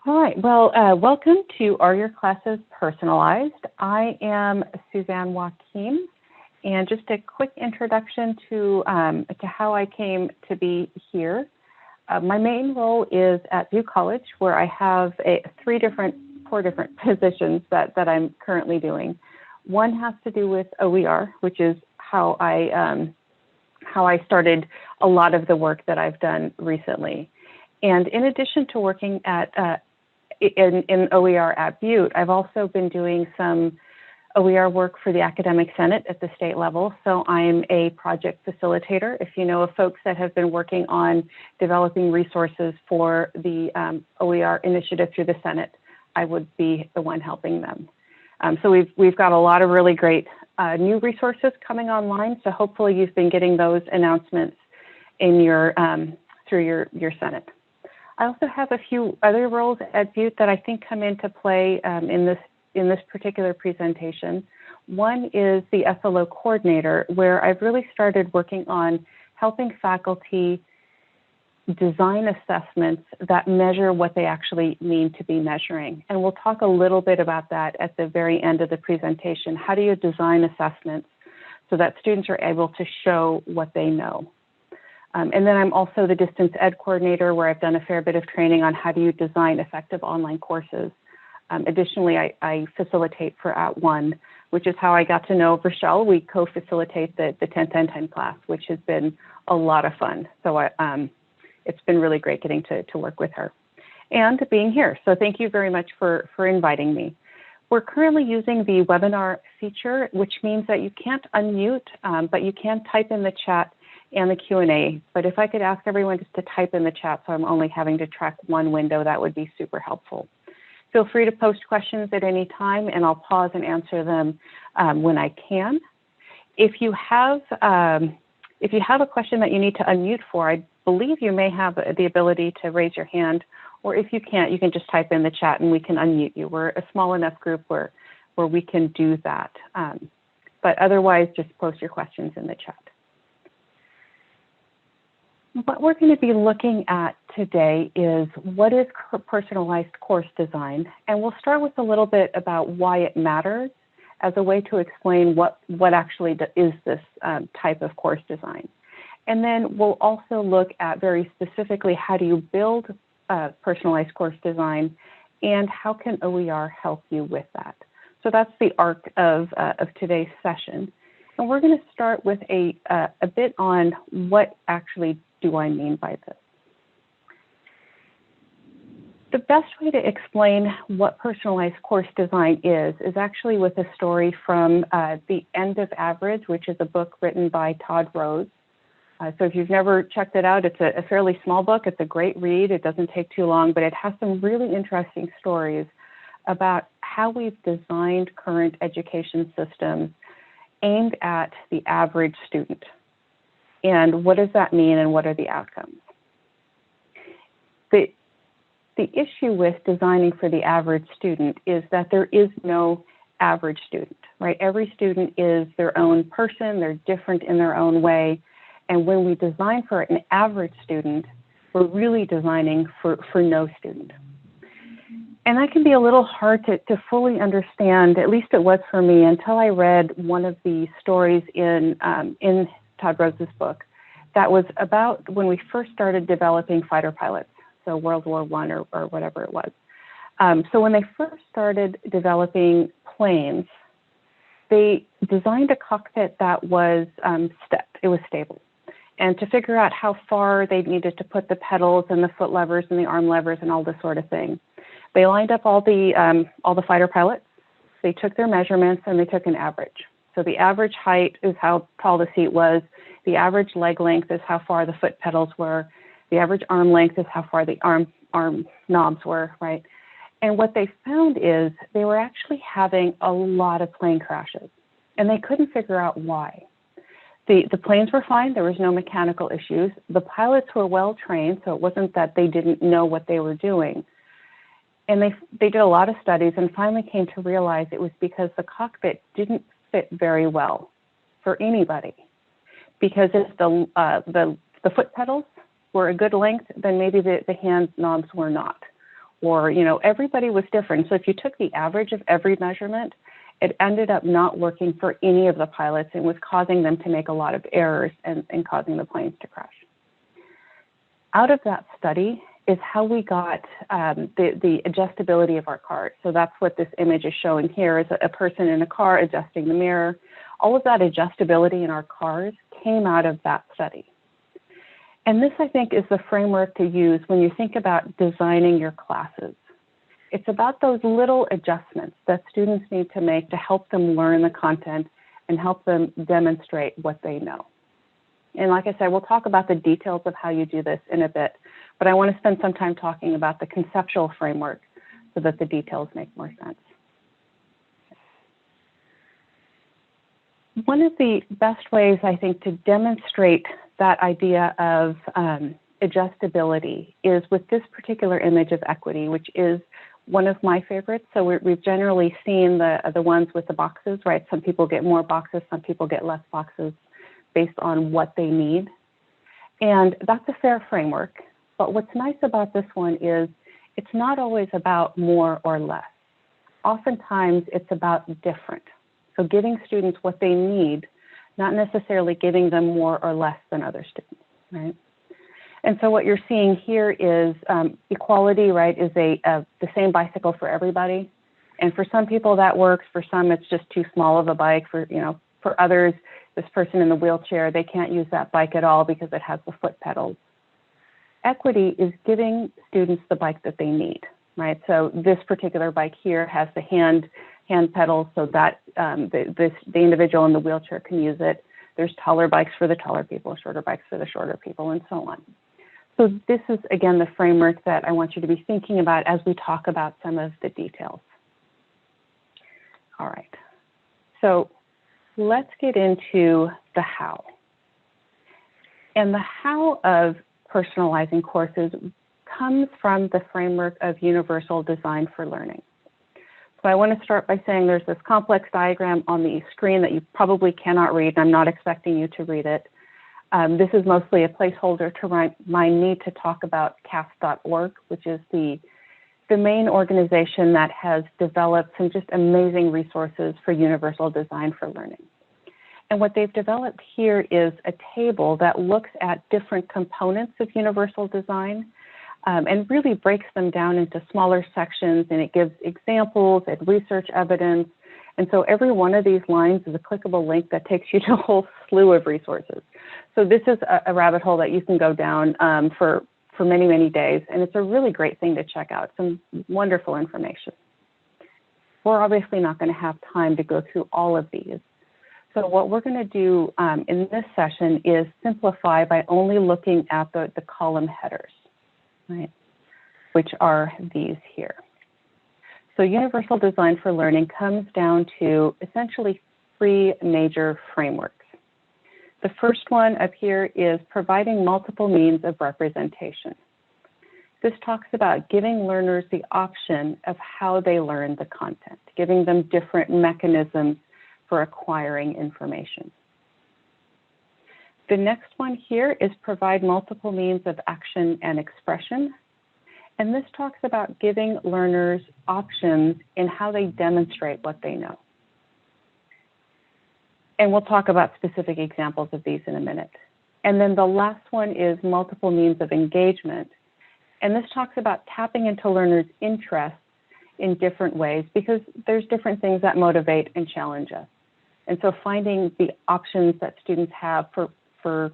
All right, well, welcome to Are Your Classes Personalized? I am Suzanne Joaquin, and just a quick introduction to how I came to be here. My main role is at View College, where I have four different positions that I'm currently doing. One has to do with OER, which is how I started a lot of the work that I've done recently. And in addition to working in OER at Butte, I've also been doing some OER work for the Academic Senate at the state level. So I'm a project facilitator. If you know of folks that have been working on developing resources for the OER initiative through the Senate, I would be the one helping them. So we've got a lot of really great new resources coming online. So hopefully you've been getting those announcements in your through your Senate. I also have a few other roles at Butte that I think come into play in this particular presentation. One is the SLO coordinator, where I've really started working on helping faculty design assessments that measure what they actually mean to be measuring. And we'll talk a little bit about that at the very end of the presentation. How do you design assessments so that students are able to show what they know? And then I'm also the distance ed coordinator, where I've done a fair bit of training on how do you design effective online courses. Additionally, I facilitate for @ONE, which is how I got to know Rochelle. We co-facilitate the 10-10-10 class, which has been a lot of fun. So it's been really great getting to work with her and being here. So thank you very much for inviting me. We're currently using the webinar feature, which means that you can't unmute, but you can type in the chat and the Q&A. But if I could ask everyone just to type in the chat so I'm only having to track one window, that would be super helpful. Feel free to post questions at any time, and I'll pause and answer them when I can. If you have a question that you need to unmute for, I believe you may have the ability to raise your hand, or if you can't, you can just type in the chat and we can unmute you. We're a small enough group where we can do that. But otherwise, just post your questions in the chat. What we're going to be looking at today is what is personalized course design, and we'll start with a little bit about why it matters as a way to explain what actually is this type of course design. And then we'll also look at very specifically how do you build personalized course design and how can OER help you with that. So that's the arc of today's session. And we're going to start with a bit on what actually do I mean by this. The best way to explain what personalized course design is actually with a story from The End of Average, which is a book written by Todd Rose. So if you've never checked it out, it's a fairly small book. It's a great read. It doesn't take too long, but it has some really interesting stories about how we've designed current education systems aimed at the average student. And what does that mean and what are the outcomes? The issue with designing for the average student is that there is no average student, right? Every student is their own person. They're different in their own way. And when we design for an average student, we're really designing for no student. And that can be a little hard to fully understand, at least it was for me, until I read one of the stories in Todd Rose's book that was about when we first started developing fighter pilots, so World War I or whatever it was. So when they first started developing planes, they designed a cockpit that was stepped, it was stable. And to figure out how far they needed to put the pedals and the foot levers and the arm levers and all this sort of thing, they lined up all the fighter pilots, they took their measurements, and they took an average. So the average height is how tall the seat was. The average leg length is how far the foot pedals were. The average arm length is how far the arm knobs were, right? And what they found is they were actually having a lot of plane crashes, and they couldn't figure out why. The planes were fine. There was no mechanical issues. The pilots were well trained, so it wasn't that they didn't know what they were doing. And they did a lot of studies and finally came to realize it was because the cockpit didn't fit very well for anybody. Because if the foot pedals were a good length, then maybe the hand knobs were not. or, you know, everybody was different. So if you took the average of every measurement, it ended up not working for any of the pilots and was causing them to make a lot of errors and causing the planes to crash. Out of that study is how we got the adjustability of our cars. So that's what this image is showing here, is a person in a car adjusting the mirror. All of that adjustability in our cars came out of that study. And this, I think, is the framework to use when you think about designing your classes. It's about those little adjustments that students need to make to help them learn the content and help them demonstrate what they know. And like I said, we'll talk about the details of how you do this in a bit, but I want to spend some time talking about the conceptual framework so that the details make more sense. One of the best ways, I think, to demonstrate that idea of adjustability is with this particular image of equity, which is one of my favorites. So we've generally seen the ones with the boxes, right? Some people get more boxes, some people get less boxes based on what they need. And that's a fair framework. But what's nice about this one is it's not always about more or less. Oftentimes it's about different. So giving students what they need, not necessarily giving them more or less than other students, right? And so what you're seeing here is equality, right, is the same bicycle for everybody. And for some people that works, for some it's just too small of a bike. For others, this person in the wheelchair, they can't use that bike at all because it has the foot pedals. Equity is giving students the bike that they need, right? So this particular bike here has the hand pedals so that the individual in the wheelchair can use it. There's taller bikes for the taller people, shorter bikes for the shorter people, and so on. So this is, again, the framework that I want you to be thinking about as we talk about some of the details. All right, so let's get into the how. And the how of personalizing courses comes from the framework of universal design for learning. So I want to start by saying there's this complex diagram on the screen that you probably cannot read, and I'm not expecting you to read it. This is mostly a placeholder to remind me to talk about CAST.org, which is the main organization that has developed some just amazing resources for universal design for learning. And what they've developed here is a table that looks at different components of universal design and really breaks them down into smaller sections, and it gives examples and research evidence. And so every one of these lines is a clickable link that takes you to a whole slew of resources. So this is a rabbit hole that you can go down for many, many days, and it's a really great thing to check out, some wonderful information. We're obviously not going to have time to go through all of these. So what we're going to do in this session is simplify by only looking at the column headers, right, which are these here. So universal design for learning comes down to essentially three major frameworks. The first one up here is providing multiple means of representation. This talks about giving learners the option of how they learn the content, giving them different mechanisms for acquiring information. The next one here is provide multiple means of action and expression. And this talks about giving learners options in how they demonstrate what they know. And we'll talk about specific examples of these in a minute. And then the last one is multiple means of engagement. And this talks about tapping into learners' interests in different ways because there's different things that motivate and challenge us. And so finding the options that students have for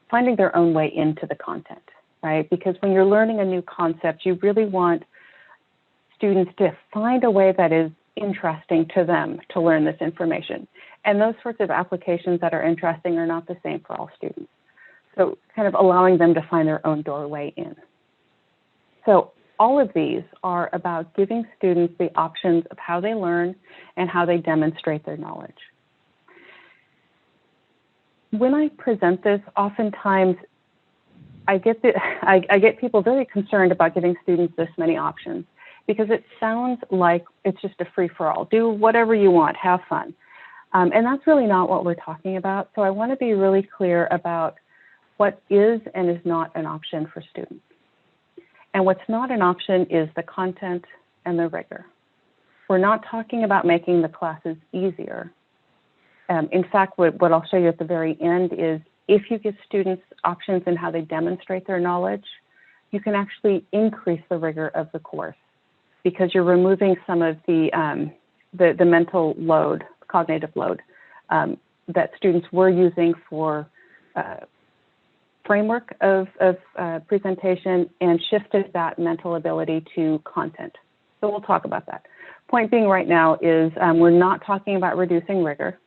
finding their own way into the content, right? Because when you're learning a new concept, you really want students to find a way that is interesting to them to learn this information. And those sorts of applications that are interesting are not the same for all students. So kind of allowing them to find their own doorway in. So all of these are about giving students the options of how they learn and how they demonstrate their knowledge. When I present this, oftentimes I get people very concerned about giving students this many options because it sounds like it's just a free-for-all. Do whatever you want, have fun. And that's really not what we're talking about. So I want to be really clear about what is and is not an option for students. And what's not an option is the content and the rigor. We're not talking about making the classes easier. In fact, what I'll show you at the very end is if you give students options in how they demonstrate their knowledge, you can actually increase the rigor of the course because you're removing some of the mental load, cognitive load that students were using for framework of presentation and shifted that mental ability to content. So we'll talk about that. Point being right now is we're not talking about reducing rigor,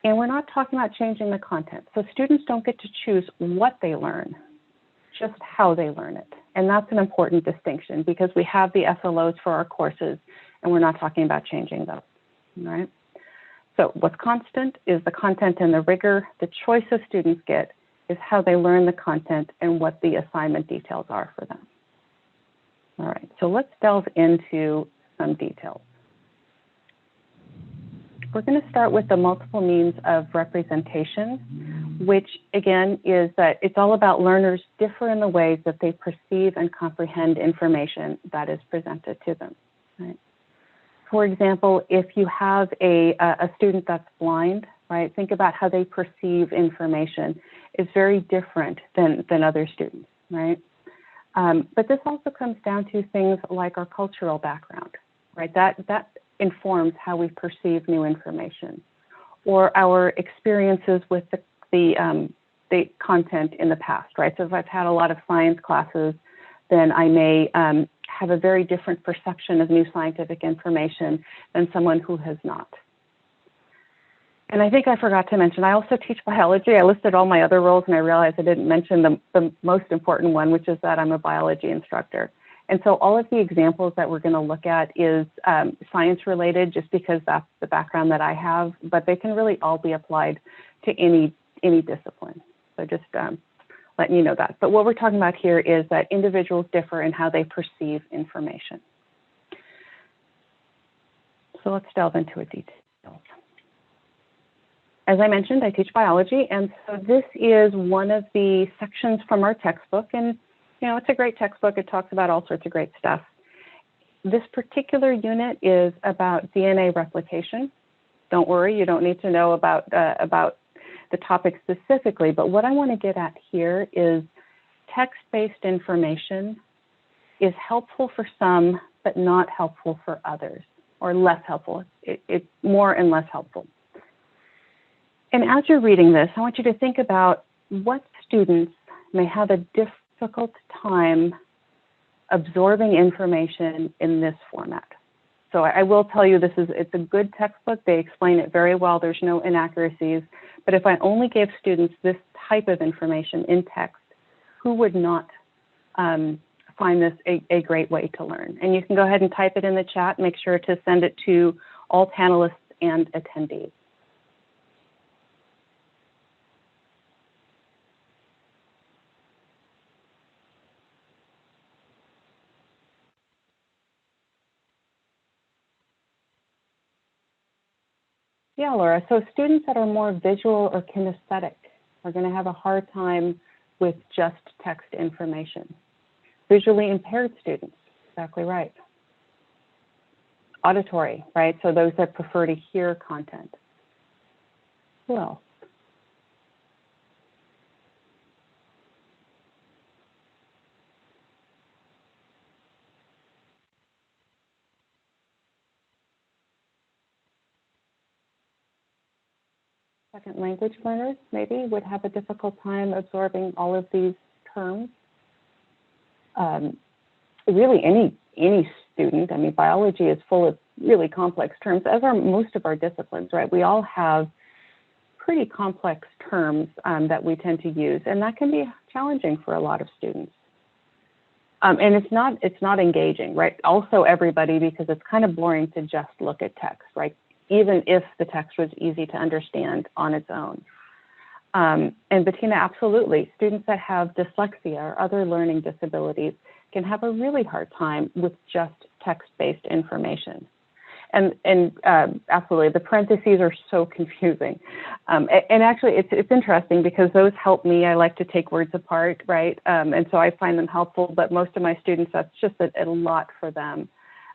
and we're not talking about changing the content. So students don't get to choose what they learn, just how they learn it. And that's an important distinction because we have the SLOs for our courses, and we're not talking about changing those, all right? So what's constant is the content and the rigor. The choice of students get is how they learn the content and what the assignment details are for them. All right, so let's delve into some details. We're going to start with the multiple means of representation, which again is that it's all about learners differ in the ways that they perceive and comprehend information that is presented to them. Right? For example, if you have a student that's blind, right, think about how they perceive information is very different than other students, right? But this also comes down to things like our cultural background, right? That informs how we perceive new information, or our experiences with the content in the past, right? So if I've had a lot of science classes, then I may have a very different perception of new scientific information than someone who has not. And I think I forgot to mention, I also teach biology. I listed all my other roles, and I realized I didn't mention the most important one, which is that I'm a biology instructor. And so all of the examples that we're going to look at is science related, just because that's the background that I have, but they can really all be applied to any discipline. So just letting you know that. But what we're talking about here is that individuals differ in how they perceive information. So let's delve into a detail. As I mentioned, I teach biology, and so this is one of the sections from our textbook, and you know, it's a great textbook. It talks about all sorts of great stuff. This particular unit is about DNA replication. Don't worry, you don't need to know about the topic specifically, but what I want to get at here is text-based information is helpful for some, but not helpful for others, or less helpful. It's more and less helpful. And as you're reading this, I want you to think about what students may have a difficult time absorbing information in this format. So I will tell you it's a good textbook. They explain it very well. There's no inaccuracies. But if I only gave students this type of information in text, who would not find this a great way to learn? And you can go ahead and type it in the chat. Make sure to send it to all panelists and attendees. Yeah, Laura, so students that are more visual or kinesthetic are going to have a hard time with just text information. Visually impaired students, exactly right. Auditory, right, so those that prefer to hear content. Who else? Second language learners maybe would have a difficult time absorbing all of these terms. Really any student, I mean, biology is full of really complex terms, as are most of our disciplines, right? We all have pretty complex terms that we tend to use, and that can be challenging for a lot of students. And it's not engaging, right? Also everybody, because it's kind of boring to just look at text, right? Even if the text was easy to understand on its own. And Bettina, absolutely. Students that have dyslexia or other learning disabilities can have a really hard time with just text-based information. And absolutely, the parentheses are so confusing. And actually, it's interesting because those help me. I like to take words apart, right? And so I find them helpful, but most of my students, that's just a lot for them.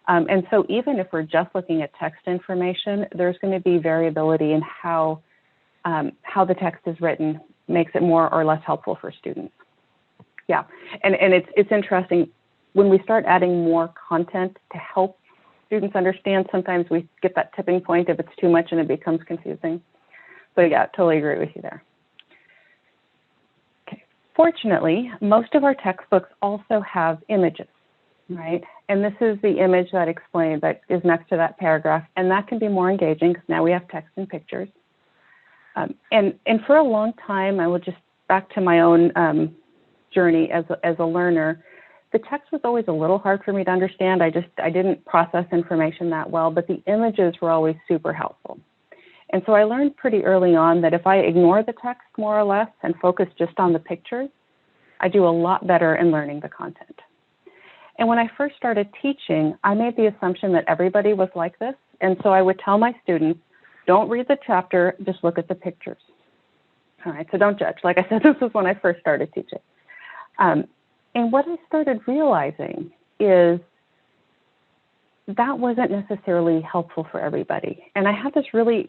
And so even if we're just looking at text information, there's going to be variability in how the text is written makes it more or less helpful for students. Yeah, and it's interesting. When we start adding more content to help students understand, sometimes we get that tipping point if it's too much and it becomes confusing. So yeah, totally agree with you there. Okay. Fortunately, most of our textbooks also have images, right? And this is the image that is next to that paragraph, and that can be more engaging because now we have text and pictures. And for a long time, I will just back to my own journey as a learner. The text was always a little hard for me to understand. I didn't process information that well, but the images were always super helpful. And so I learned pretty early on that if I ignore the text more or less and focus just on the pictures, I do a lot better in learning the content. And when I first started teaching, I made the assumption that everybody was like this. And so I would tell my students, don't read the chapter, just look at the pictures. All right, so don't judge. Like I said, this was when I first started teaching. And what I started realizing is that wasn't necessarily helpful for everybody. And I had this really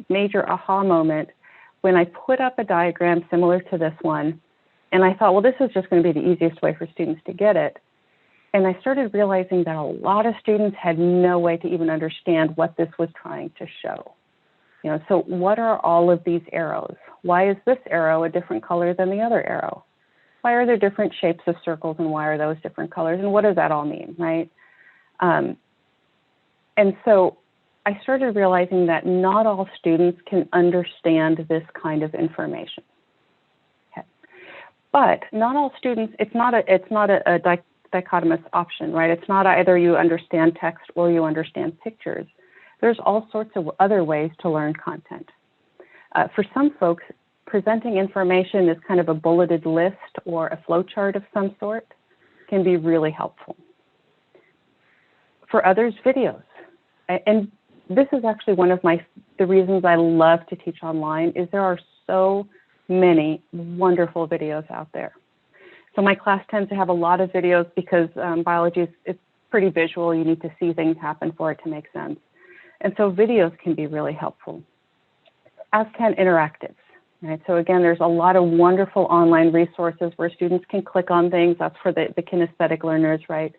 major aha moment when I put up a diagram similar to this one, and I thought, well, this is just going to be the easiest way for students to get it. And I started realizing that a lot of students had no way to even understand what this was trying to show. You know, so what are all of these arrows? Why is this arrow a different color than the other arrow? Why are there different shapes of circles, and why are those different colors? And what does that all mean, right? And so I started realizing that not all students can understand this kind of information. Okay. But not all students, it's not a dichotomous option, right? It's not either you understand text or you understand pictures. There's all sorts of other ways to learn content. For some folks, presenting information as kind of a bulleted list or a flowchart of some sort can be really helpful. For others, videos. And this is actually one of the reasons I love to teach online is there are so many wonderful videos out there. So my class tends to have a lot of videos because biology is pretty visual. You need to see things happen for it to make sense. And so videos can be really helpful, as can interactives. Right, so again, there's a lot of wonderful online resources where students can click on things. That's for the kinesthetic learners, right?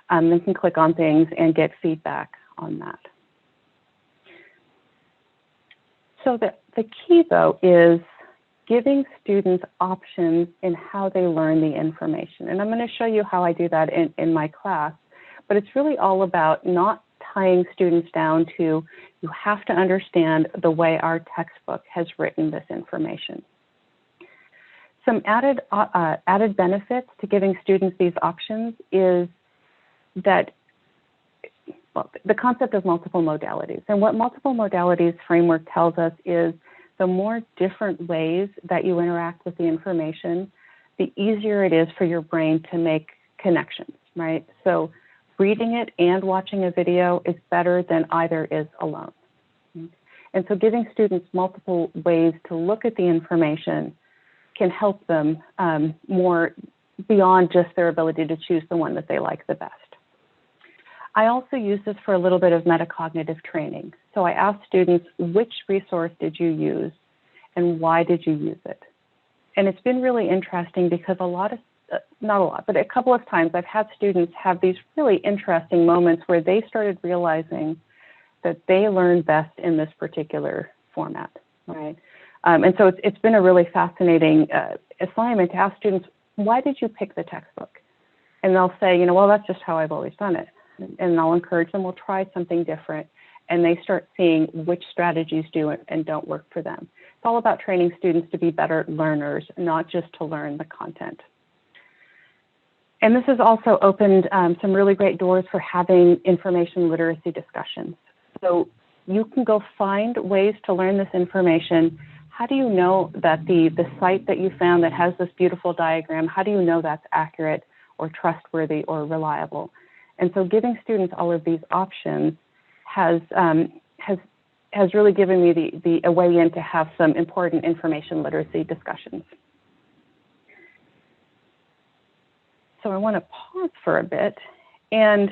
They can click on things and get feedback on that. So the key, though, is giving students options in how they learn the information. And I'm going to show you how I do that in my class. But it's really all about not tying students down to, you have to understand the way our textbook has written this information. Some added benefits to giving students these options is that, well, the concept of multiple modalities. And what multiple modalities framework tells us is the more different ways that you interact with the information, the easier it is for your brain to make connections, right? So reading it and watching a video is better than either is alone. And so giving students multiple ways to look at the information can help them more beyond just their ability to choose the one that they like the best. I also use this for a little bit of metacognitive training. So I ask students, which resource did you use and why did you use it? And it's been really interesting because not a lot, but a couple of times I've had students have these really interesting moments where they started realizing that they learn best in this particular format, right? And so it's been a really fascinating assignment to ask students, why did you pick the textbook? And they'll say, you know, well, that's just how I've always done it. And I'll encourage them, we'll try something different. And they start seeing which strategies do and don't work for them. It's all about training students to be better learners, not just to learn the content. And this has also opened some really great doors for having information literacy discussions. So you can go find ways to learn this information. How do you know that the site that you found that has this beautiful diagram, how do you know that's accurate or trustworthy or reliable? And so giving students all of these options has really given me a way in to have some important information literacy discussions. So I want to pause for a bit and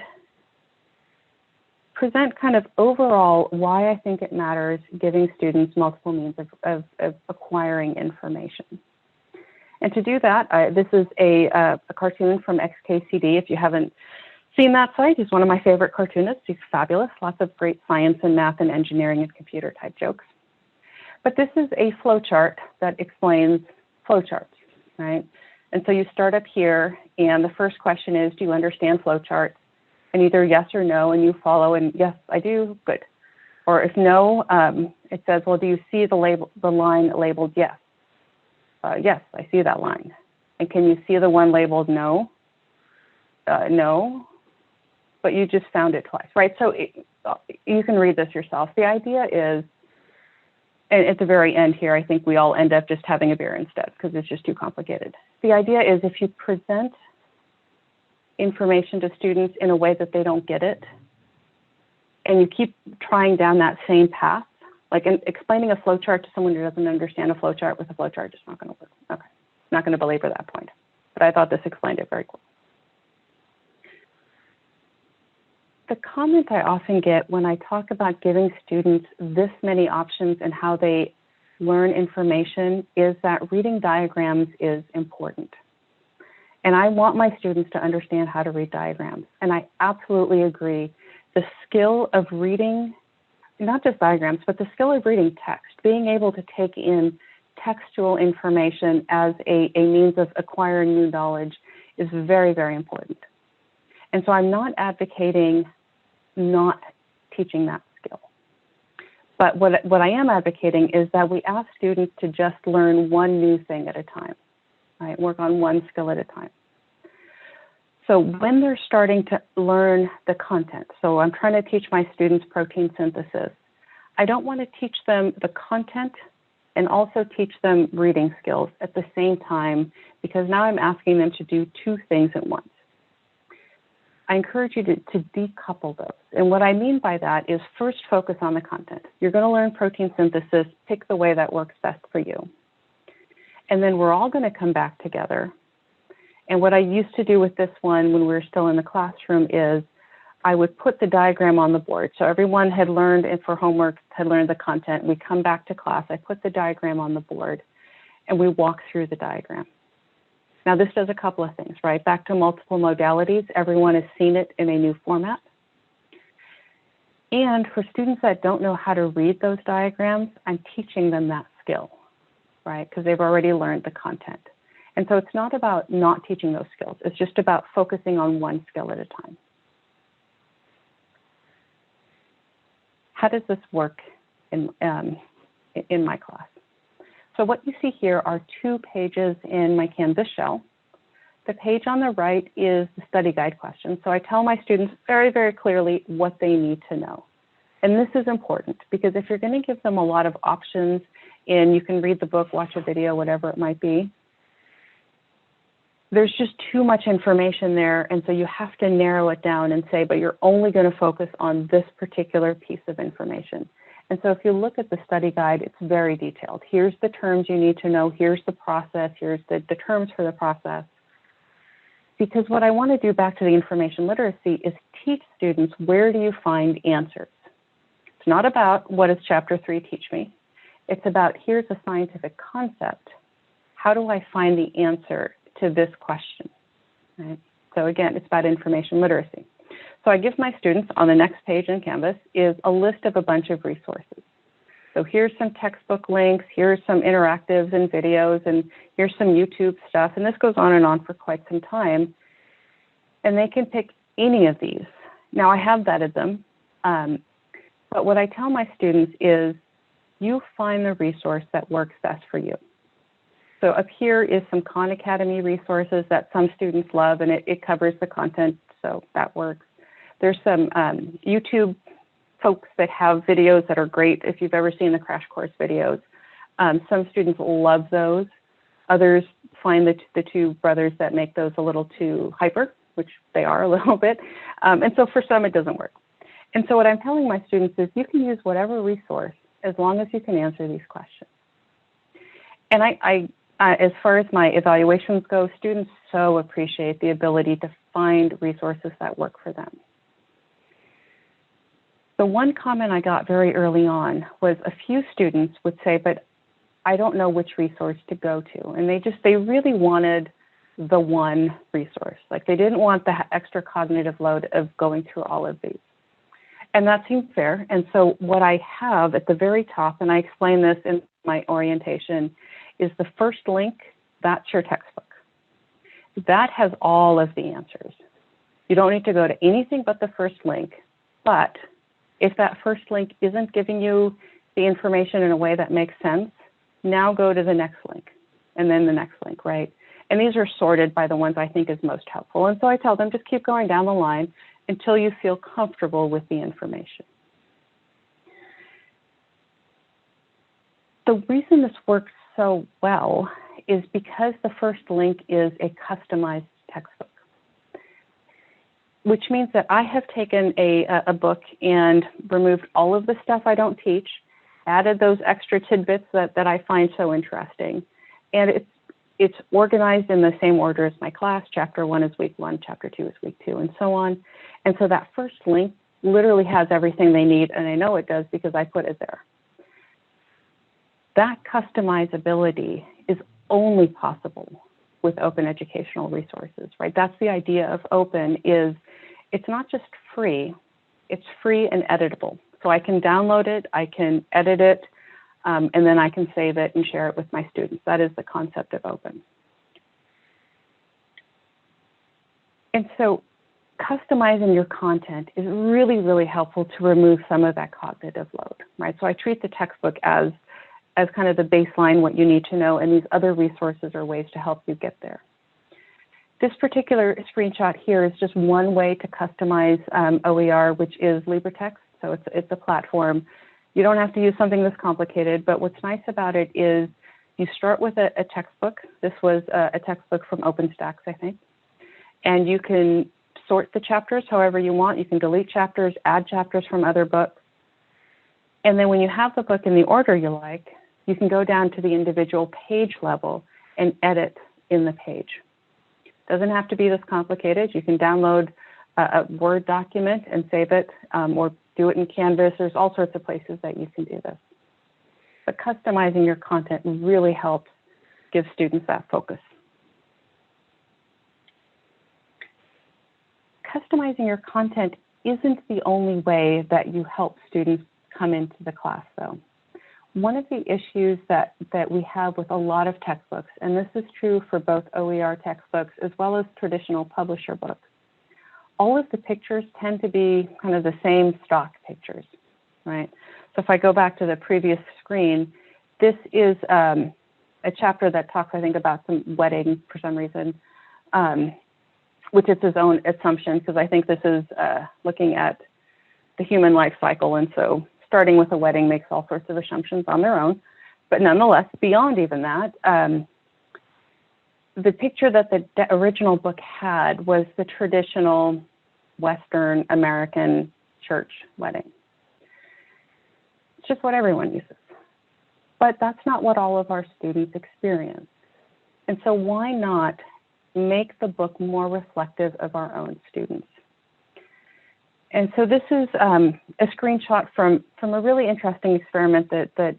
present kind of overall why I think it matters giving students multiple means of acquiring information. And to do that, this is a cartoon from XKCD. If you haven't seen that site, he's one of my favorite cartoonists. He's fabulous, lots of great science and math and engineering and computer type jokes. But this is a flowchart that explains flowcharts, right? And so you start up here, and the first question is, do you understand flowcharts? And either yes or no, and you follow, and yes, I do, good. Or if no, it says, well, do you see the line labeled yes? Yes, I see that line. And can you see the one labeled no? No, but you just found it twice, right? So you can read this yourself. The idea is, and at the very end here, I think we all end up just having a beer instead because it's just too complicated. The idea is if you present information to students in a way that they don't get it, and you keep trying down that same path, like explaining a flowchart to someone who doesn't understand a flowchart with a flowchart, just not going to work. Okay, not going to belabor that point, but I thought this explained it very well. The comment I often get when I talk about giving students this many options and how they learn information is that reading diagrams is important. And I want my students to understand how to read diagrams. And I absolutely agree. The skill of reading, not just diagrams, but the skill of reading text, being able to take in textual information as a means of acquiring new knowledge is very, very important. And so I'm not advocating not teaching that skill. But what I am advocating is that we ask students to just learn one new thing at a time, right? Work on one skill at a time. So when they're starting to learn the content, so I'm trying to teach my students protein synthesis, I don't want to teach them the content and also teach them reading skills at the same time, because now I'm asking them to do two things at once. I encourage you to decouple those. And what I mean by that is first focus on the content. You're going to learn protein synthesis, pick the way that works best for you. And then we're all going to come back together. And what I used to do with this one when we were still in the classroom is I would put the diagram on the board. So everyone had learned, and for homework, had learned the content. We come back to class, I put the diagram on the board, and we walk through the diagram. Now this does a couple of things, right? Back to multiple modalities, everyone has seen it in a new format. And for students that don't know how to read those diagrams, I'm teaching them that skill, right? Because they've already learned the content. And so it's not about not teaching those skills. It's just about focusing on one skill at a time. How does this work in my class? So what you see here are 2 pages in my Canvas shell. The page on the right is the study guide questions. So I tell my students very, very clearly what they need to know. And this is important because if you're going to give them a lot of options and you can read the book, watch a video, whatever it might be, there's just too much information there. And so you have to narrow it down and say, but you're only going to focus on this particular piece of information. And so if you look at the study guide, it's very detailed. Here's the terms you need to know. Here's the process. Here's the terms for the process. Because what I want to do, back to the information literacy, is teach students where do you find answers. It's not about what does chapter 3 teach me. It's about here's a scientific concept. How do I find the answer to this question? Right? So again, it's about information literacy. So I give my students on the next page in Canvas is a list of a bunch of resources. So here's some textbook links, here's some interactives and videos, and here's some YouTube stuff, and this goes on for quite some time. And they can pick any of these. Now I have vetted them, but what I tell my students is you find the resource that works best for you. So up here is some Khan Academy resources that some students love, and it covers the content, so that works. There's some YouTube folks that have videos that are great if you've ever seen the crash course videos. Some students love those. Others find the 2 brothers that make those a little too hyper, which they are a little bit. And so for some, it doesn't work. And so what I'm telling my students is you can use whatever resource as long as you can answer these questions. And as far as my evaluations go, students so appreciate the ability to find resources that work for them. The one comment I got very early on was a few students would say, but I don't know which resource to go to. And they really wanted the one resource. Like they didn't want the extra cognitive load of going through all of these. And that seemed fair. And so what I have at the very top, and I explain this in my orientation, is the first link, that's your textbook. That has all of the answers. You don't need to go to anything but the first link. But if that first link isn't giving you the information in a way that makes sense, now go to the next link and then the next link, right? And these are sorted by the ones I think is most helpful. And so I tell them, just keep going down the line until you feel comfortable with the information. The reason this works so well is because the first link is a customized textbook, which means that I have taken a book and removed all of the stuff I don't teach, added those extra tidbits that I find so interesting. And it's organized in the same order as my class. Chapter 1 is week 1, chapter 2 is week 2, and so on. And so that first link literally has everything they need, and I know it does because I put it there. That customizability is only possible with open educational resources, right? That's the idea of open, is it's not just free, it's free and editable. So I can download it, I can edit it, and then I can save it and share it with my students. That is the concept of open. And so customizing your content is really, really helpful to remove some of that cognitive load, right? So I treat the textbook as kind of the baseline, what you need to know, and these other resources are ways to help you get there. This particular screenshot here is just one way to customize OER, which is LibreText. So it's a platform. You don't have to use something this complicated, but what's nice about it is you start with a textbook. This was a textbook from OpenStax, I think. And you can sort the chapters however you want. You can delete chapters, add chapters from other books. And then when you have the book in the order you like, you can go down to the individual page level and edit in the page. Doesn't have to be this complicated. You can download a Word document and save it, or do it in Canvas. There's all sorts of places that you can do this. But customizing your content really helps give students that focus. Customizing your content isn't the only way that you help students come into the class, though. One of the issues that we have with a lot of textbooks, and this is true for both OER textbooks as well as traditional publisher books, all of the pictures tend to be kind of the same stock pictures, right? So if I go back to the previous screen, this is a chapter that talks, I think, about some wedding for some reason, which is his own assumption, because I think this is looking at the human life cycle, and so starting with a wedding makes all sorts of assumptions on their own. But nonetheless, beyond even that, the picture that the original book had was the traditional Western American church wedding. It's just what everyone uses. But that's not what all of our students experience. And so why not make the book more reflective of our own students? And so this is a screenshot from a really interesting experiment that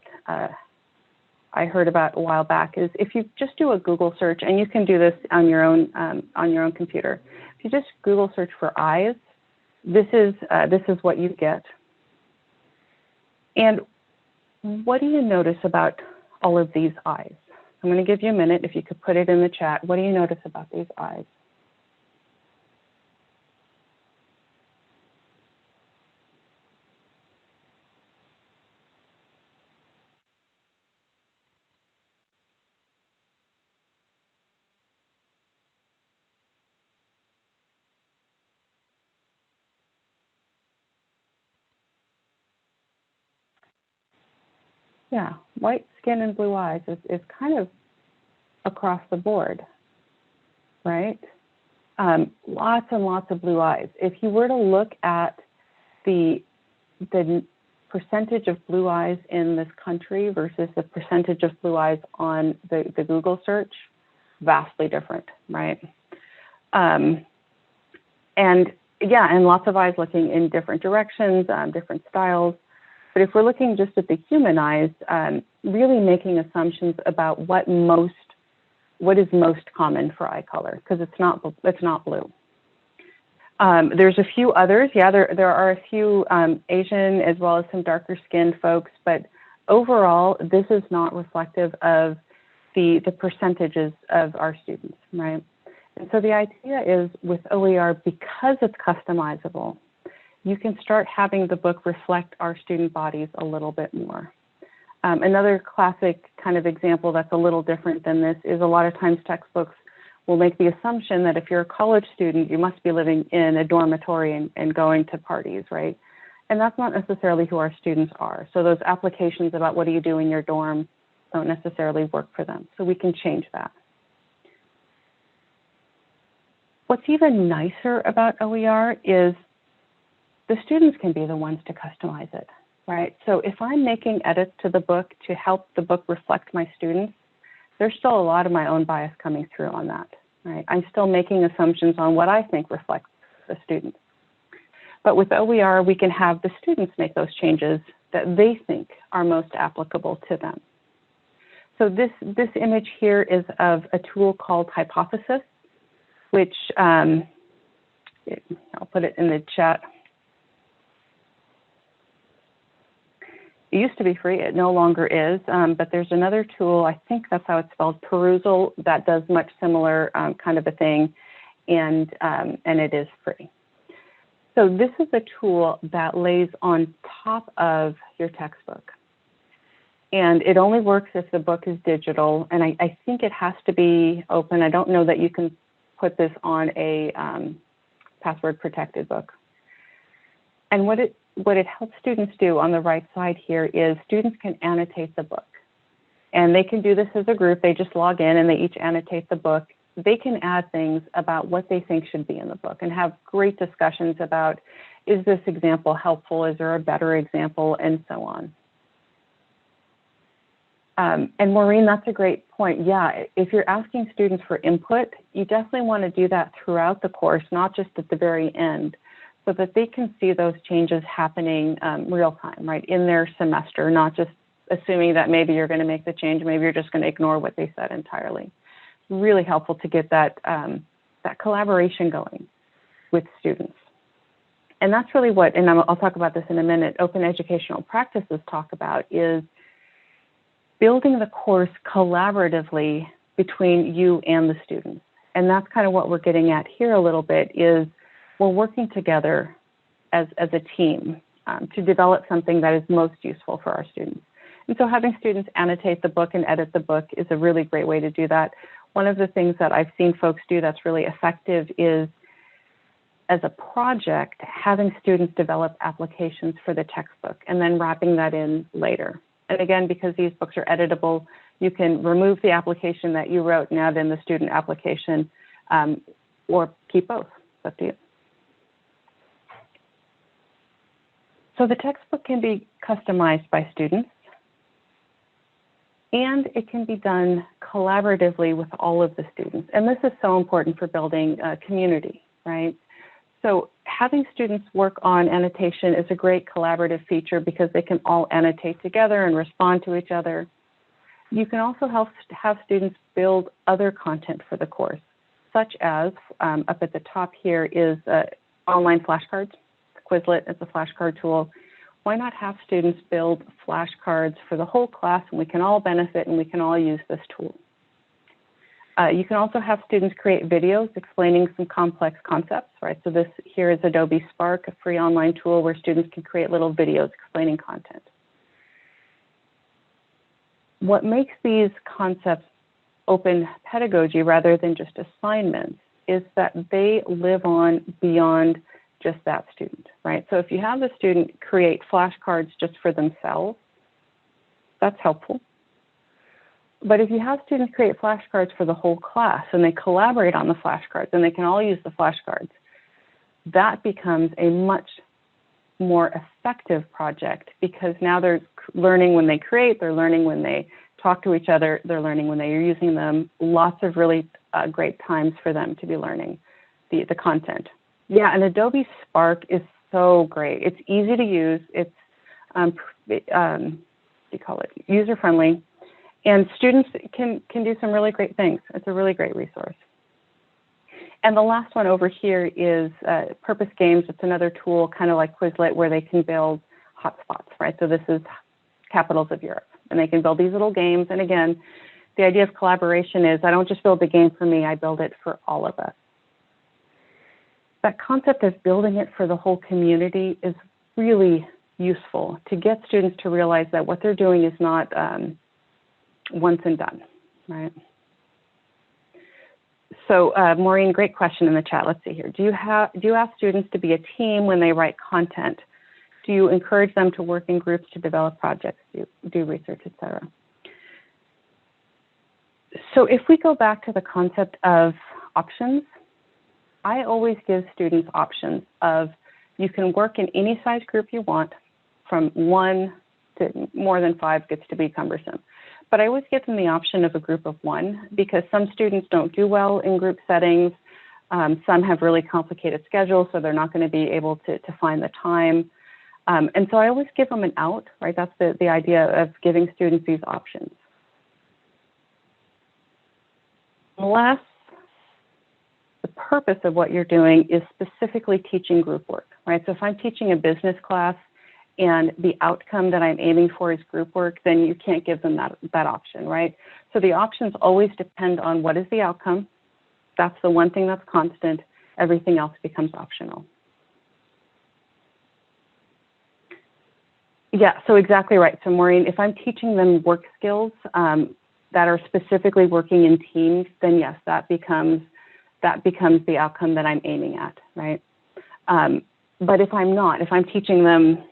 I heard about a while back. Is if you just do a Google search, and you can do this on your own computer. If you just Google search for eyes, this is what you get. And what do you notice about all of these eyes? I'm going to give you a minute. If you could put it in the chat, what do you notice about these eyes? Yeah, white skin and blue eyes is kind of across the board, right? Lots and lots of blue eyes. If you were to look at the percentage of blue eyes in this country versus the percentage of blue eyes on the Google search, vastly different, right? And yeah, and lots of eyes looking in different directions, different styles. But if we're looking just at the human eyes, really making assumptions about what is most common for eye color, because it's not blue. There's a few others. Yeah, there are a few Asian as well as some darker skinned folks, but overall, this is not reflective of the percentages of our students, right? And so the idea is with OER, because it's customizable, you can start having the book reflect our student bodies a little bit more. Another classic kind of example that's a little different than this is a lot of times textbooks will make the assumption that if you're a college student, you must be living in a dormitory and going to parties, right? And that's not necessarily who our students are. So those applications about what do you do in your dorm don't necessarily work for them. So we can change that. What's even nicer about OER is the students can be the ones to customize it, right? So if I'm making edits to the book to help the book reflect my students, there's still a lot of my own bias coming through on that, right? I'm still making assumptions on what I think reflects the students. But with OER, we can have the students make those changes that they think are most applicable to them. So this image here is of a tool called Hypothesis, which I'll put it in the chat. It used to be free, it no longer is, but there's another tool, I think that's how it's spelled, Perusal, that does much similar kind of a thing, and it is free. So this is a tool that lays on top of your textbook. And it only works if the book is digital, and I think it has to be open. I don't know that you can put this on a password protected book. And what it helps students do on the right side here is students can annotate the book. And they can do this as a group. They just log in and they each annotate the book. They can add things about what they think should be in the book and have great discussions about, is this example helpful? Is there a better example? And so on. And Maureen, that's a great point. Yeah, if you're asking students for input, you definitely want to do that throughout the course, not just at the very end, so that they can see those changes happening real time, right, in their semester, not just assuming that maybe you're going to make the change, maybe you're just going to ignore what they said entirely. Really helpful to get that, that collaboration going with students. And that's really what, and I'll talk about this in a minute, open educational practices talk about, is building the course collaboratively between you and the students. And that's kind of what we're getting at here a little bit, is we're working together as a team to develop something that is most useful for our students. And so having students annotate the book and edit the book is a really great way to do that. One of the things that I've seen folks do that's really effective is, as a project, having students develop applications for the textbook and then wrapping that in later. And again, because these books are editable, you can remove the application that you wrote and add in the student application, or keep both. It's up to you. So the textbook can be customized by students, and it can be done collaboratively with all of the students. And this is so important for building a community, right? So having students work on annotation is a great collaborative feature because they can all annotate together and respond to each other. You can also have students build other content for the course, such as up at the top here is online flashcards. Quizlet is a flashcard tool. Why not have students build flashcards for the whole class, and we can all benefit and we can all use this tool. You can also have students create videos explaining some complex concepts, right? So this here is Adobe Spark, a free online tool where students can create little videos explaining content. What makes these concepts open pedagogy rather than just assignments is that they live on beyond just that student, right? So if you have the student create flashcards just for themselves, that's helpful. But if you have students create flashcards for the whole class and they collaborate on the flashcards and they can all use the flashcards, that becomes a much more effective project because now they're learning when they create, they're learning when they talk to each other, they're learning when they're using them. Lots of really great times for them to be learning the content. Yeah, and Adobe Spark is so great. It's easy to use. It's, what do you call it, user-friendly. And students can do some really great things. It's a really great resource. And the last one over here is Purpose Games. It's another tool, kind of like Quizlet, where they can build hotspots, right? So this is capitals of Europe, and they can build these little games. And again, the idea of collaboration is I don't just build the game for me, I build it for all of us. That concept of building it for the whole community is really useful to get students to realize that what they're doing is not once and done, right? So Maureen, great question in the chat. Let's see here. Do you ask students to be a team when they write content? Do you encourage them to work in groups to develop projects, do research, et cetera? So if we go back to the concept of options, I always give students options of you can work in any size group you want, from 1 to more than 5 gets to be cumbersome. But I always give them the option of a group of 1 because some students don't do well in group settings. Some have really complicated schedules, so they're not going to be able to find the time. And so I always give them an out, right? That's the idea of giving students these options. Unless the purpose of what you're doing is specifically teaching group work, right? So if I'm teaching a business class and the outcome that I'm aiming for is group work, then you can't give them that option, right? So the options always depend on what is the outcome. That's the one thing that's constant. Everything else becomes optional. Yeah, so exactly right. So Maureen, if I'm teaching them work skills that are specifically working in teams, then yes, that becomes the outcome that I'm aiming at, right? But if I'm not, if I'm teaching them,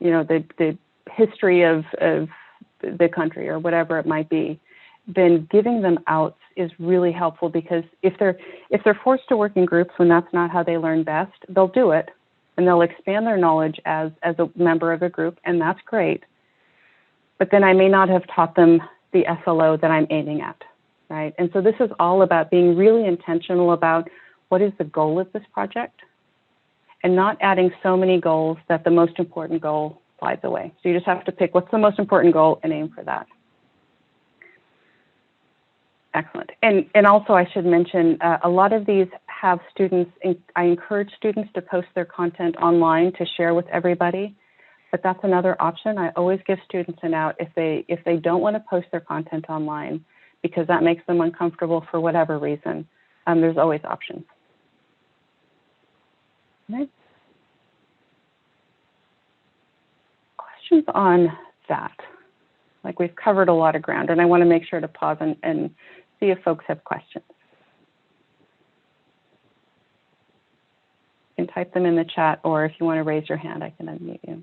you know, the history of the country or whatever it might be, then giving them outs is really helpful because if they're forced to work in groups when that's not how they learn best, they'll do it and they'll expand their knowledge as a member of a group, and that's great. But then I may not have taught them the SLO that I'm aiming at, right? And so this is all about being really intentional about what is the goal of this project and not adding so many goals that the most important goal slides away. So you just have to pick what's the most important goal and aim for that. Excellent. And also I should mention, a lot of these have students, I encourage students to post their content online to share with everybody, but that's another option. I always give students an out if they don't want to post their content online because that makes them uncomfortable for whatever reason. There's always options. Okay. Questions on that? Like we've covered a lot of ground, and I want to make sure to pause and see if folks have questions. You can type them in the chat, or if you want to raise your hand, I can unmute you.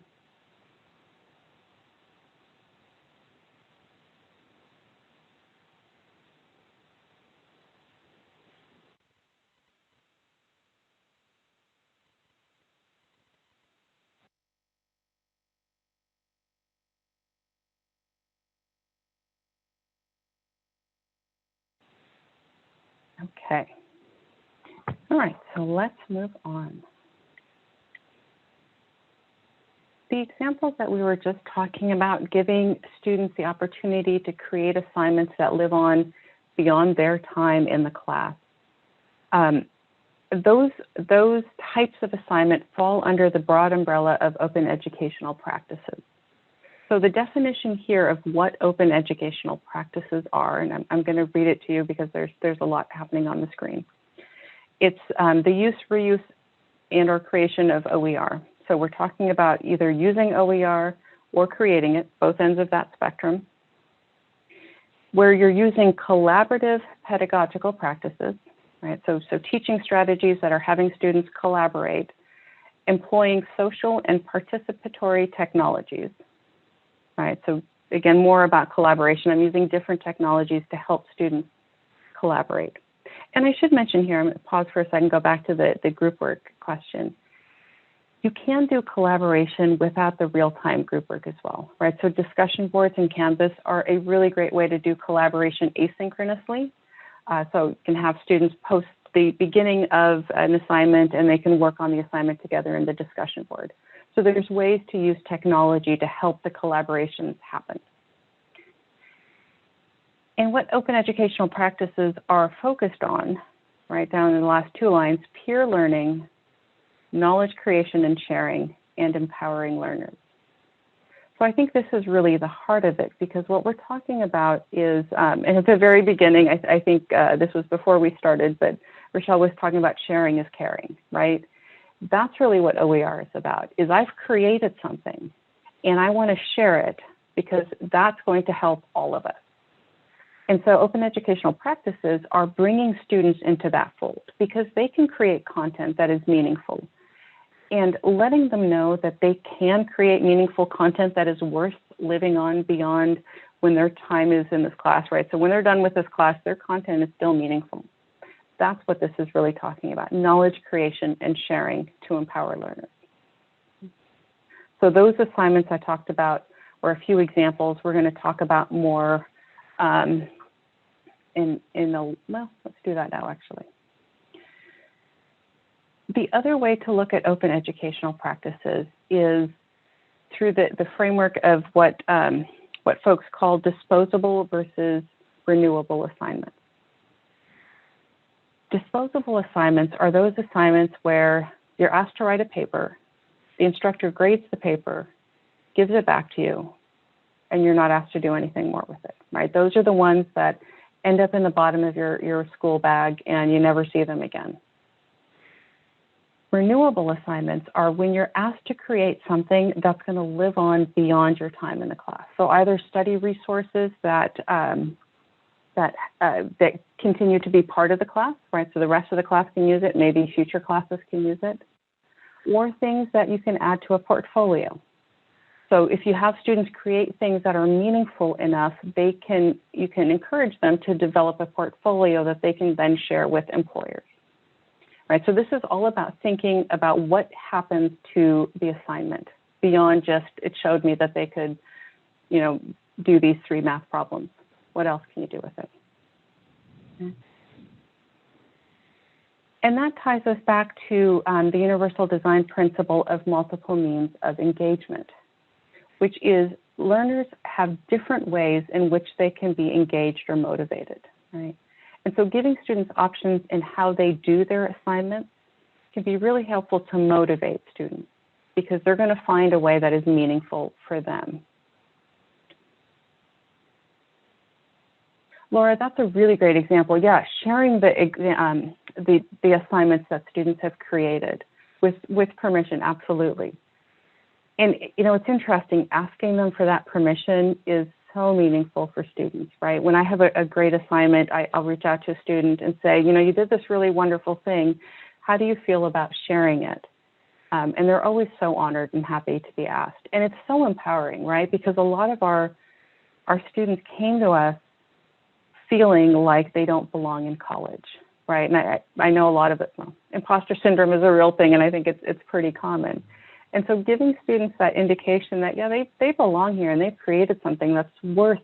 Okay. All right, so let's move on. The examples that we were just talking about, giving students the opportunity to create assignments that live on beyond their time in the class. Those types of assignment fall under the broad umbrella of open educational practices. So the definition here of what open educational practices are, and I'm going to read it to you because there's a lot happening on the screen. It's the use, reuse, and or creation of OER. So we're talking about either using OER or creating it, both ends of that spectrum, where you're using collaborative pedagogical practices, right? So teaching strategies that are having students collaborate, employing social and participatory technologies, right? So again, more about collaboration. I'm using different technologies to help students collaborate. And I should mention here, I'm going to pause for a second, go back to the group work question. You can do collaboration without the real-time group work as well, right? So discussion boards and Canvas are a really great way to do collaboration asynchronously. So you can have students post the beginning of an assignment and they can work on the assignment together in the discussion board. So there's ways to use technology to help the collaborations happen. And what open educational practices are focused on, right down in the last two lines, peer learning, knowledge creation and sharing, and empowering learners. So I think this is really the heart of it, because what we're talking about is, and at the very beginning, I think this was before we started, but Rochelle was talking about sharing is caring, right? That's really what OER is about, is I've created something and I want to share it because that's going to help all of us. And so open educational practices are bringing students into that fold because they can create content that is meaningful, and letting them know that they can create meaningful content that is worth living on beyond when their time is in this class, right? So when they're done with this class, their content is still meaningful. That's what this is really talking about, knowledge creation and sharing to empower learners. So those assignments I talked about were a few examples. We're going to talk about more well, let's do that now, actually. The other way to look at open educational practices is through the framework of what folks call disposable versus renewable assignments. Disposable assignments are those assignments where you're asked to write a paper, the instructor grades the paper, gives it back to you, and you're not asked to do anything more with it, right? Those are the ones that end up in the bottom of your school bag and you never see them again. Renewable assignments are when you're asked to create something that's going to live on beyond your time in the class. So either study resources that continue to be part of the class, right? So the rest of the class can use it, maybe future classes can use it, or things that you can add to a portfolio. So if you have students create things that are meaningful enough, you can encourage them to develop a portfolio that they can then share with employers. Right, so this is all about thinking about what happens to the assignment beyond just it showed me that they could, do these 3 math problems. What else can you do with it? Okay. And that ties us back to the universal design principle of multiple means of engagement, which is learners have different ways in which they can be engaged or motivated, right? And so giving students options in how they do their assignments can be really helpful to motivate students because they're going to find a way that is meaningful for them. Laura, that's a really great example. Yeah, sharing the assignments that students have created with permission, absolutely. And it's interesting, asking them for that permission is so meaningful for students, right? When I have a great assignment, I'll reach out to a student and say, you did this really wonderful thing. How do you feel about sharing it? And they're always so honored and happy to be asked. And it's so empowering, right? Because a lot of our students came to us feeling like they don't belong in college, right? And I know a lot of it, imposter syndrome is a real thing, and I think it's pretty common. And so giving students that indication that, yeah, they belong here and they've created something that's worth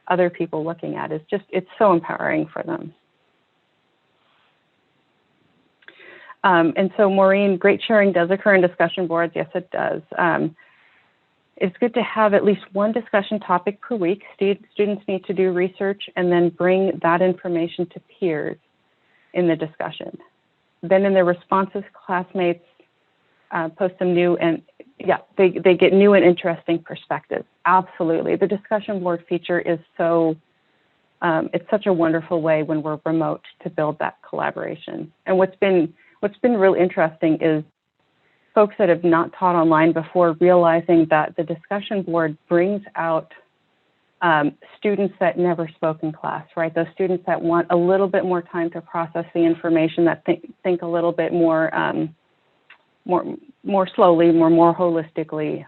other people looking at it's so empowering for them. And so Maureen, great sharing does occur in discussion boards. Yes, it does. It's good to have at least one discussion topic per week. Students need to do research and then bring that information to peers in the discussion. Then in their responses, classmates post some new and they get new and interesting perspectives. Absolutely. The discussion board feature is it's such a wonderful way when we're remote to build that collaboration. And what's been real interesting is folks that have not taught online before realizing that the discussion board brings out students that never spoke in class, right? Those students that want a little bit more time to process the information, that think a little bit more slowly, more holistically.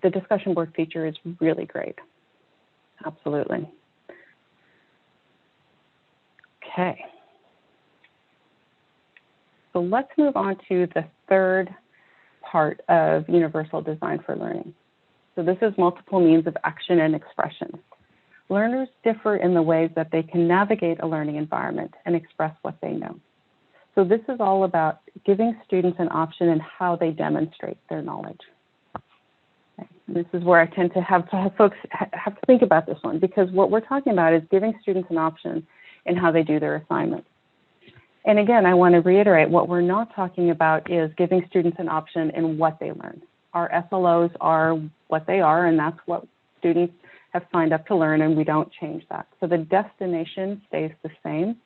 The discussion board feature is really great. Absolutely. Okay. So let's move on to the third part of universal design for learning. So this is multiple means of action and expression. Learners differ in the ways that they can navigate a learning environment and express what they know. So this is all about giving students an option in how they demonstrate their knowledge. Okay. This is where I tend to have folks have to think about this one, because what we're talking about is giving students an option in how they do their assignment. And again, I want to reiterate, what we're not talking about is giving students an option in what they learn. Our SLOs are what they are, and that's what students have signed up to learn, and we don't change that. So the destination stays the same,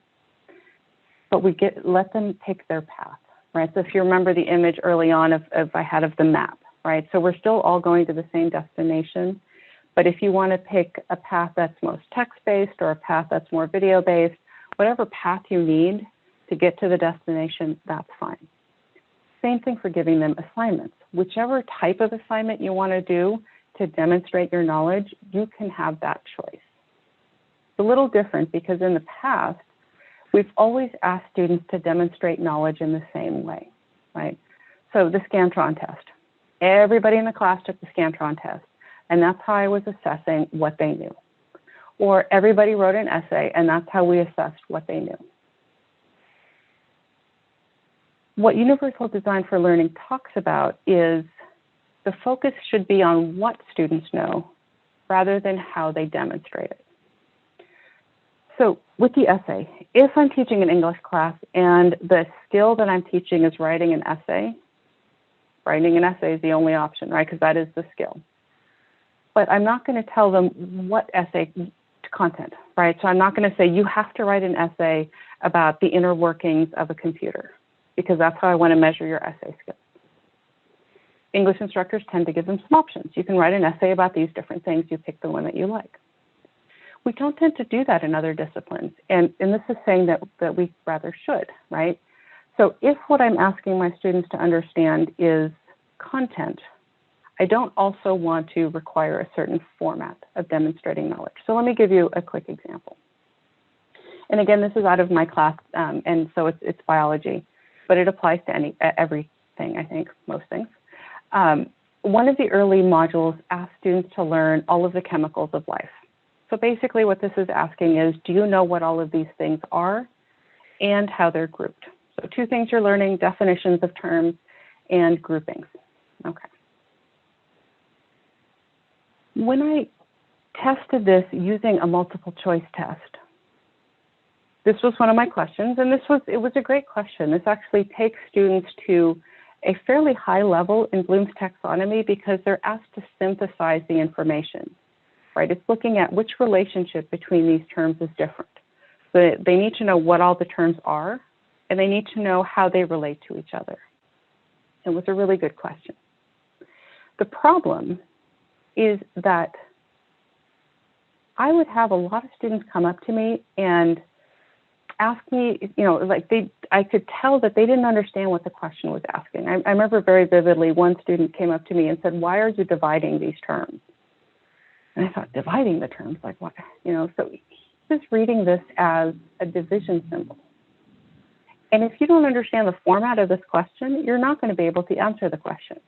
but we let them pick their path, right? So if you remember the image early on of I had of the map, right? So we're still all going to the same destination, but if you want to pick a path that's most text-based or a path that's more video-based, whatever path you need to get to the destination, that's fine. Same thing for giving them assignments. Whichever type of assignment you want to do to demonstrate your knowledge, you can have that choice. It's a little different because in the past, we've always asked students to demonstrate knowledge in the same way, right? So the Scantron test. Everybody in the class took the Scantron test, and that's how I was assessing what they knew. Or everybody wrote an essay, and that's how we assessed what they knew. What Universal Design for Learning talks about is the focus should be on what students know rather than how they demonstrate it. So with the essay, if I'm teaching an English class and the skill that I'm teaching is writing an essay is the only option, right? Because that is the skill. But I'm not going to tell them what essay content, right? So I'm not going to say you have to write an essay about the inner workings of a computer, because that's how I want to measure your essay skills. English instructors tend to give them some options. You can write an essay about these different things. You pick the one that you like. We don't tend to do that in other disciplines, and this is saying that we rather should, right? So if what I'm asking my students to understand is content, I don't also want to require a certain format of demonstrating knowledge. So let me give you a quick example. And again, this is out of my class, and so it's biology, but it applies to everything, I think, most things. One of the early modules asked students to learn all of the chemicals of life. So basically what this is asking is, do you know what all of these things are and how they're grouped? So two things you're learning: definitions of terms and groupings. Okay. When I tested this using a multiple choice test, this was one of my questions, and it was a great question. This actually takes students to a fairly high level in Bloom's taxonomy because they're asked to synthesize the information, right? It's looking at which relationship between these terms is different. So they need to know what all the terms are, and they need to know how they relate to each other. It was a really good question. The problem is that I would have a lot of students come up to me and ask me, I could tell that they didn't understand what the question was asking. I remember very vividly one student came up to me and said, "Why are you dividing these terms?" And I thought, dividing the terms, like what? So he's just reading this as a division symbol. And if you don't understand the format of this question, you're not going to be able to answer the question.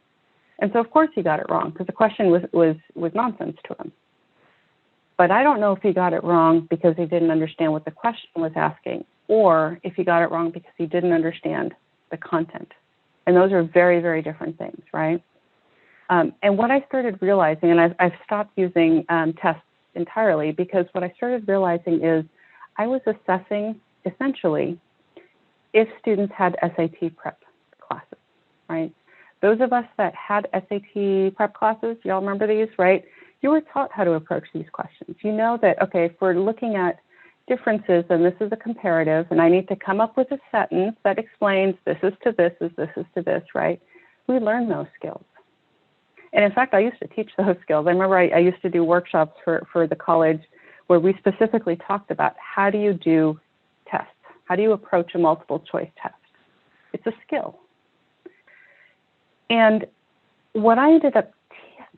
And so of course he got it wrong because the question was nonsense to him. But I don't know if he got it wrong because he didn't understand what the question was asking, or if he got it wrong because he didn't understand the content. And those are very, very different things, right? And what I started realizing, and I've stopped using tests entirely, because what I started realizing is I was assessing essentially if students had SAT prep classes, right? Those of us that had SAT prep classes, y'all remember these, right? You were taught how to approach these questions. You know that, okay, if we're looking at differences, and this is a comparative, and I need to come up with a sentence that explains this is to this, this is to this, right? We learn those skills. And in fact, I used to teach those skills. I remember I used to do workshops for the college where we specifically talked about how do you do tests? How do you approach a multiple choice test? It's a skill. And what I ended up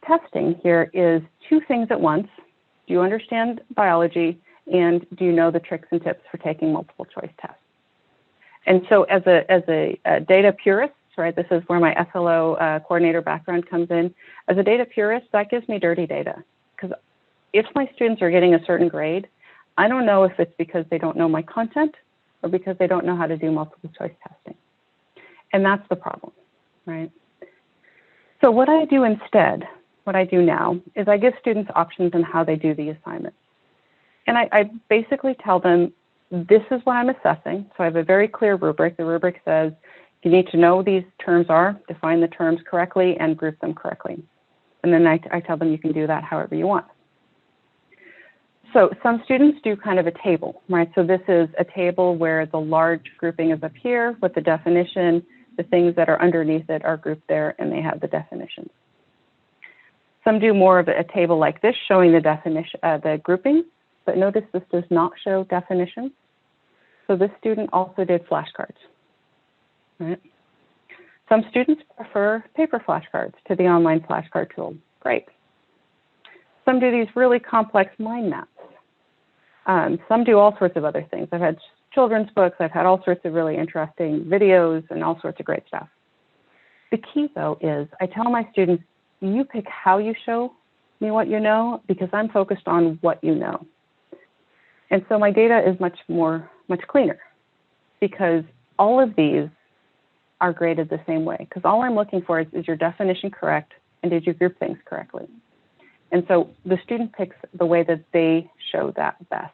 testing here is two things at once. Do you understand biology, and do you know the tricks and tips for taking multiple choice tests? And so as a data purist, right? This is where my SLO coordinator background comes in. As a data purist, that gives me dirty data. Because if my students are getting a certain grade, I don't know if it's because they don't know my content or because they don't know how to do multiple choice testing. And that's the problem, right? So what I do instead, what I do now, is I give students options on how they do the assignments. And I basically tell them, this is what I'm assessing. So I have a very clear rubric. The rubric says, you need to know what these terms are, define the terms correctly, and group them correctly. And then I tell them you can do that however you want. So some students do kind of a table, right? So this is a table where the large grouping is up here with the definition. The things that are underneath it are grouped there, and they have the definitions. Some do more of a table like this, showing the definition, the grouping. But notice this does not show definitions. So this student also did flashcards, right? Some students prefer paper flashcards to the online flashcard tool. Great. Some do these really complex mind maps. Some do all sorts of other things. I've had children's books. I've had all sorts of really interesting videos and all sorts of great stuff. The key, though, is I tell my students, you pick how you show me what you know, because I'm focused on what you know. And so my data is much cleaner, because all of these are graded the same way. Because all I'm looking for is your definition correct, and did you group things correctly? And so the student picks the way that they show that best.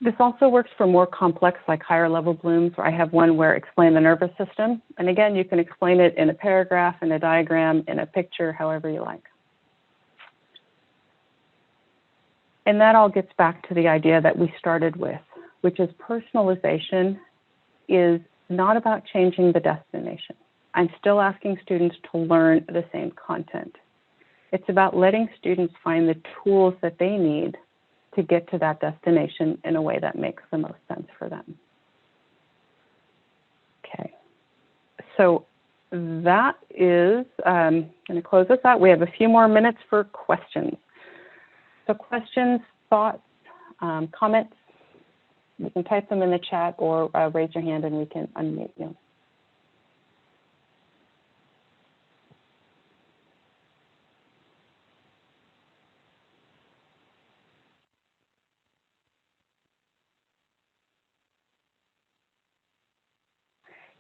This also works for more complex, like higher level blooms, where I have one where explain the nervous system. And again, you can explain it in a paragraph, in a diagram, in a picture, however you like. And that all gets back to the idea that we started with, which is personalization is not about changing the destination. I'm still asking students to learn the same content. It's about letting students find the tools that they need to get to that destination in a way that makes the most sense for them. Okay, so that is, I'm going to close this out. We have a few more minutes for questions. So questions, thoughts, comments, you can type them in the chat or raise your hand and we can unmute you.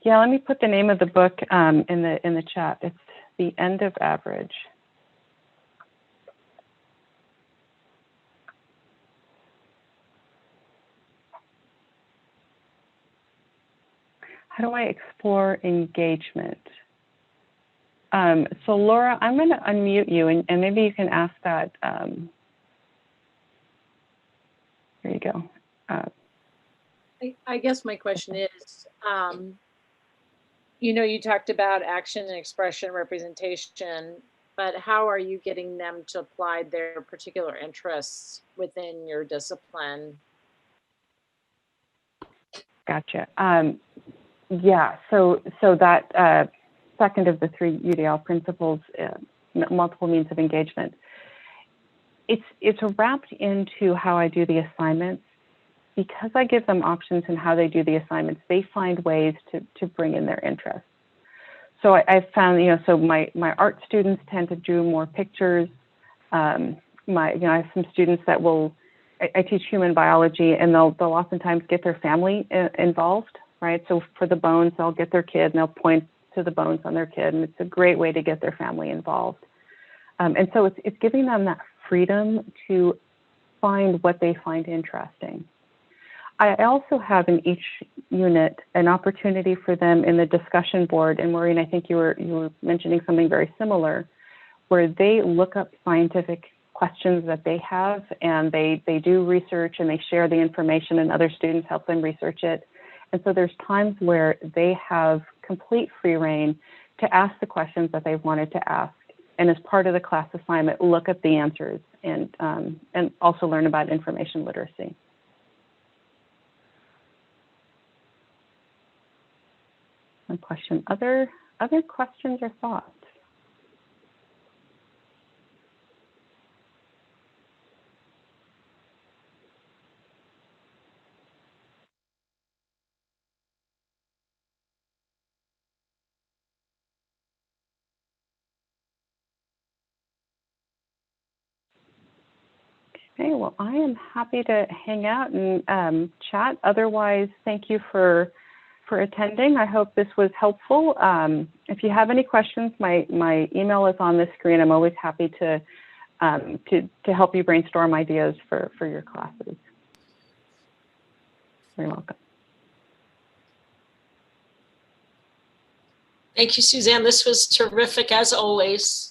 Yeah, let me put the name of the book in the chat. It's The End of Average. How do I explore engagement? So Laura, I'm going to unmute you and maybe you can ask that. Here you go. I guess my question is, you know, you talked about action and expression representation, but how are you getting them to apply their particular interests within your discipline? Gotcha. Yeah, so that second of the three UDL principles, multiple means of engagement, it's wrapped into how I do the assignments. Because I give them options in how they do the assignments, they find ways to bring in their interests. So I've found, so my art students tend to do more pictures. I have some students that I teach human biology, and they'll oftentimes get their family involved, right? So for the bones, they'll get their kid and they'll point to the bones on their kid, and it's a great way to get their family involved. And so it's giving them that freedom to find what they find interesting. I also have in each unit an opportunity for them in the discussion board, and Maureen, I think you were mentioning something very similar, where they look up scientific questions that they have, and they do research and they share the information, and other students help them research it. And so there's times where they have complete free reign to ask the questions that they've wanted to ask, and as part of the class assignment, look at the answers and also learn about information literacy. One question. Other questions or thoughts? Okay, well, I am happy to hang out and chat. Otherwise, thank you for attending. I hope this was helpful. If you have any questions, my email is on the screen. I'm always happy to help you brainstorm ideas for your classes. You're welcome. Thank you, Suzanne. This was terrific as always.